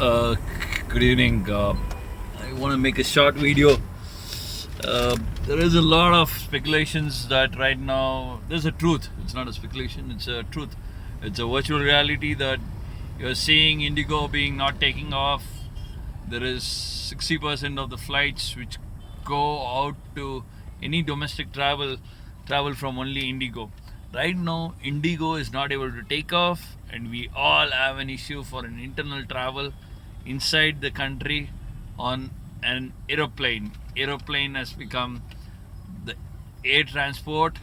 Uh, Good evening. I want to make a short video. There is a lot of speculations that right now there's a truth. It's not a speculation. It's a truth. It's a virtual reality that you're seeing Indigo being not taking off. There is 60% of the flights which go out to any domestic travel from only Indigo. Right now, Indigo is not able to take off, and we all have an issue for an internal travel inside the country on an aeroplane. Aeroplane has become the air transport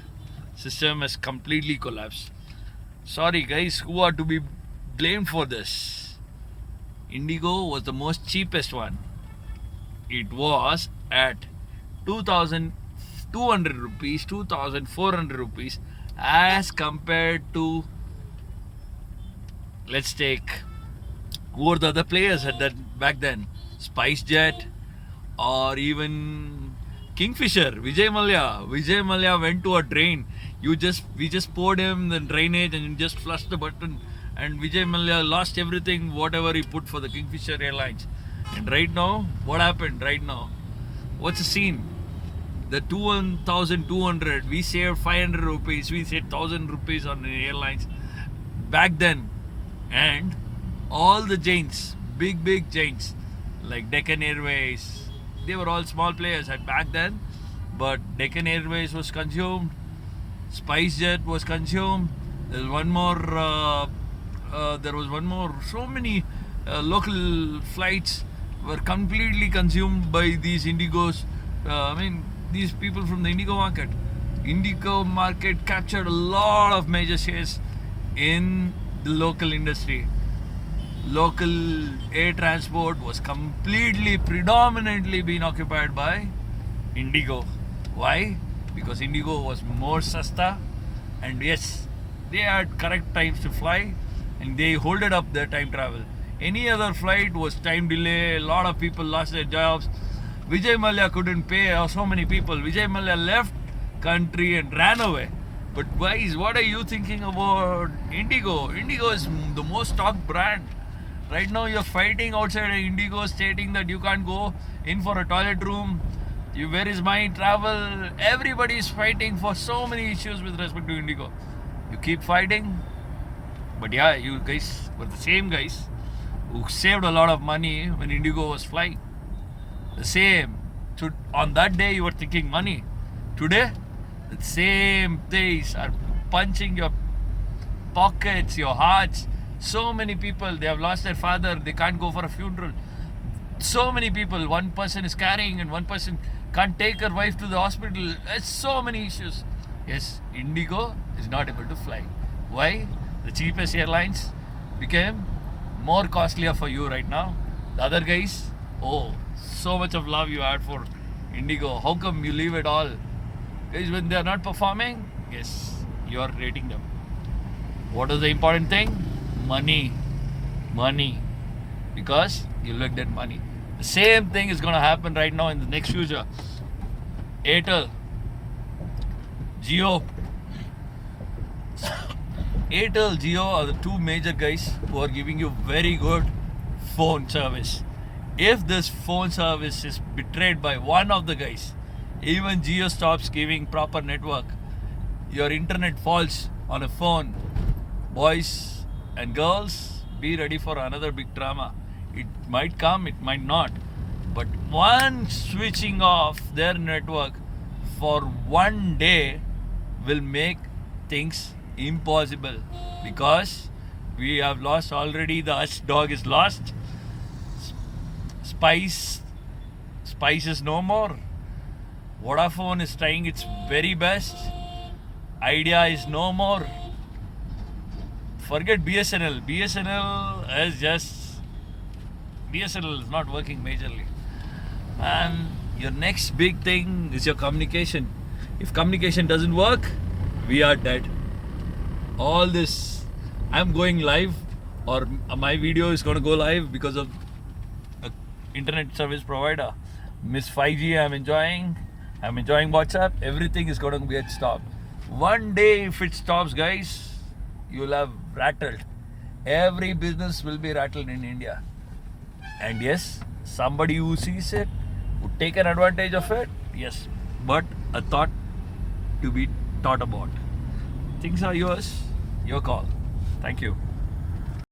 system has completely collapsed. Sorry guys, who are to be blamed for this? Indigo was the most cheapest one. It was at 2,200 rupees, 2,400 rupees as compared to, let's take, who were the other players at that back then? SpiceJet or even Kingfisher, Vijay Mallya. Vijay Mallya went to a drain. We just poured him the drainage and just flushed the button, and Vijay Mallya lost everything, whatever he put for the Kingfisher Airlines. And right now, what happened right now? What's the scene? The 1,200, we saved 500 rupees, we saved 1,000 rupees on the airlines back then. And all the giants, big giants like Deccan Airways, they were all small players at back then, but Deccan Airways was consumed, SpiceJet was consumed. There's one more. So many local flights were completely consumed by these Indigos. These people from the Indigo market. Indigo market captured a lot of major shares in the local industry. Local air transport was predominantly being occupied by Indigo. Why? Because Indigo was more sasta, and yes, they had correct times to fly, and they holded up their time travel. Any other flight was time delay, a lot of people lost their jobs. Vijay Mallya couldn't pay so many people. Vijay Mallya left country and ran away. But guys, what are you thinking about Indigo? Indigo is the most talked brand. Right now you're fighting outside Indigo, stating that you can't go in for a toilet room. Where is my travel? Everybody is fighting for so many issues with respect to Indigo. You keep fighting. But yeah, you guys were the same guys who saved a lot of money when Indigo was flying. The same. So on that day you were thinking money. Today, the same things are punching your pockets, your hearts. So many people, they have lost their father, they can't go for a funeral. So many people, one person is carrying and one person can't take her wife to the hospital. There's so many issues. Yes, Indigo is not able to fly. Why? The cheapest airlines became more costlier for you right now. The other guys, oh, so much of love you had for Indigo. How come you leave it all? Guys, when they are not performing, yes, you are rating them. What is the important thing? Money. Because you looked at money. The same thing is going to happen right now in the next future. Airtel, Jio. Airtel, Jio are the two major guys who are giving you very good phone service. If this phone service is betrayed by one of the guys, even Jio stops giving proper network, your internet falls on a phone. Boys and girls, be ready for another big drama. It might come, it might not. But one switching off their network for one day will make things impossible, because we have lost already. The Hush dog is lost. Spice is no more. Vodafone is trying its very best. Idea is no more. Forget BSNL. BSNL is not working majorly. And your next big thing is your communication. If communication doesn't work, we are dead. All this, I'm going live, or my video is going to go live because of an internet service provider. Miss 5G I'm enjoying WhatsApp. Everything is going to get stopped. One day if it stops, guys, you'll have rattled. Every business will be rattled in India. And yes, somebody who sees it would take an advantage of it. Yes, but a thought to be thought about. Things are yours, your call. Thank you.